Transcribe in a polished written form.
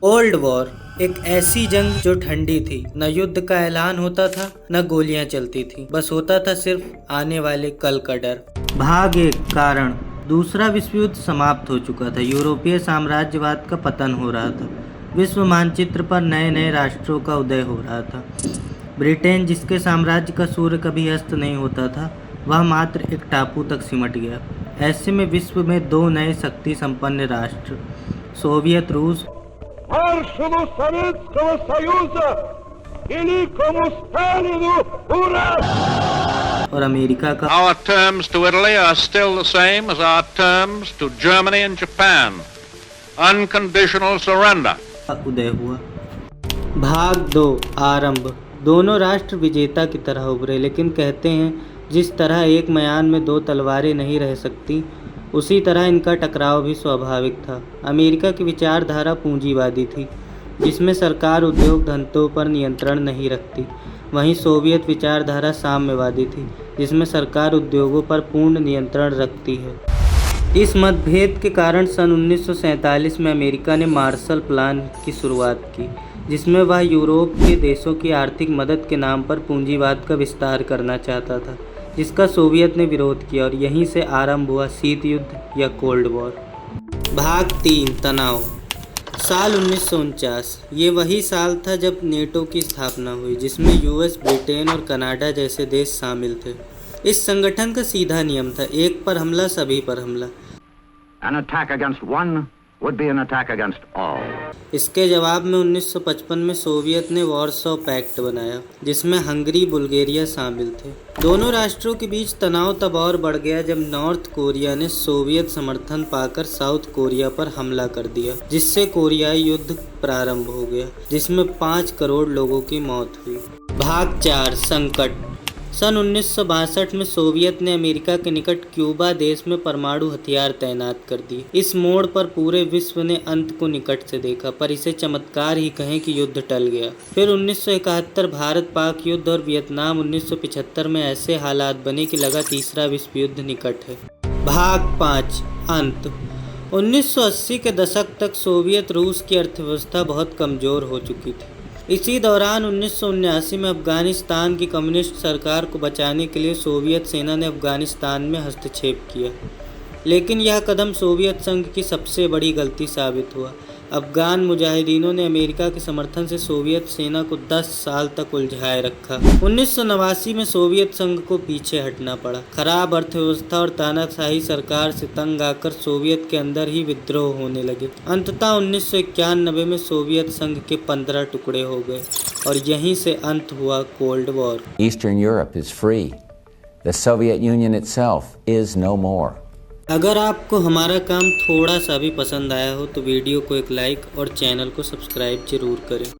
Cold war एक ऐसी जंग जो ठंडी थी, न युद्ध का ऐलान होता था न गोलियां चलती थी, बस होता था सिर्फ आने वाले कल का डर। भाग एक कारण दूसरा विश्व युद्ध समाप्त हो चुका था। यूरोपीय साम्राज्यवाद का पतन हो रहा था। विश्व मानचित्र पर नए नए राष्ट्रों का उदय हो रहा था। ब्रिटेन, जिसके साम्राज्य का सूर्य कभी अस्त नहीं होता था, वह मात्र एक टापू तक सिमट गया। ऐसे में विश्व में दो नए शक्ति संपन्न राष्ट्र, सोवियत रूस और अमेरिका का Our terms to Italy are still the same as our terms to Germany and Japan. Unconditional surrender. उदय हुआ। भाग 2 आरंभ। दोनों राष्ट्र विजेता की तरह उभरे, लेकिन कहते हैं जिस तरह एक म्यान में दो तलवारें नहीं रह सकती, उसी तरह इनका टकराव भी स्वाभाविक था। अमेरिका की विचारधारा पूंजीवादी थी, जिसमें सरकार उद्योग धंधों पर नियंत्रण नहीं रखती। वहीं सोवियत विचारधारा साम्यवादी थी, जिसमें सरकार उद्योगों पर पूर्ण नियंत्रण रखती है। इस मतभेद के कारण सन 1947 में अमेरिका ने मार्शल प्लान की शुरुआत की, जिसमें वह यूरोप के देशों की आर्थिक मदद के नाम पर पूंजीवाद का विस्तार करना चाहता था, जिसका सोवियत ने विरोध किया, और यहीं से आरंभ हुआ शीत युद्ध या कोल्ड वॉर। भाग 3 तनाव। साल 1949 ये वही साल था जब नेटो की स्थापना हुई, जिसमें यूएस, ब्रिटेन और कनाडा जैसे देश शामिल थे। इस संगठन का सीधा नियम था, एक पर हमला सभी पर हमला। An attack against one would be an attack against all. इसके जवाब में 1955 में सोवियत ने वॉर्सो पैक्ट बनाया, जिसमें हंगरी, बुल्गारिया शामिल थे। दोनों राष्ट्रों के बीच तनाव तब और बढ़ गया जब नॉर्थ कोरिया ने सोवियत समर्थन पाकर साउथ कोरिया पर हमला कर दिया, जिससे कोरियाई युद्ध प्रारंभ हो गया, जिसमें 5 करोड़ लोगों की मौत हुई। भाग 4 संकट। सन 1962 में सोवियत ने अमेरिका के निकट क्यूबा देश में परमाणु हथियार तैनात कर दिए। इस मोड़ पर पूरे विश्व ने अंत को निकट से देखा, पर इसे चमत्कार ही कहें कि युद्ध टल गया। फिर 1971 भारत पाक युद्ध और वियतनाम 1975 में ऐसे हालात बने कि लगा तीसरा विश्व युद्ध निकट है। भाग 5 अंत। 1980 के दशक तक सोवियत रूस की अर्थव्यवस्था बहुत कमज़ोर हो चुकी थी। इसी दौरान 1979 में अफगानिस्तान की कम्युनिस्ट सरकार को बचाने के लिए सोवियत सेना ने अफगानिस्तान में हस्तक्षेप किया, लेकिन यह कदम सोवियत संघ की सबसे बड़ी गलती साबित हुआ। अफगान मुजाहिदीनों ने अमेरिका के समर्थन से सोवियत सेना को 10 साल तक उलझाए रखा। 1989 में सोवियत संघ को पीछे हटना पड़ा। खराब अर्थव्यवस्था और तानाशाही सरकार से तंग आकर सोवियत के अंदर ही विद्रोह होने लगे। अंततः 1991 में सोवियत संघ के 15 टुकड़े हो गए, और यहीं से अंत हुआ cold war. Eastern Europe is free. The Soviet Union itself is no more. अगर आपको हमारा काम थोड़ा सा भी पसंद आया हो तो वीडियो को एक लाइक और चैनल को सब्सक्राइब जरूर करें।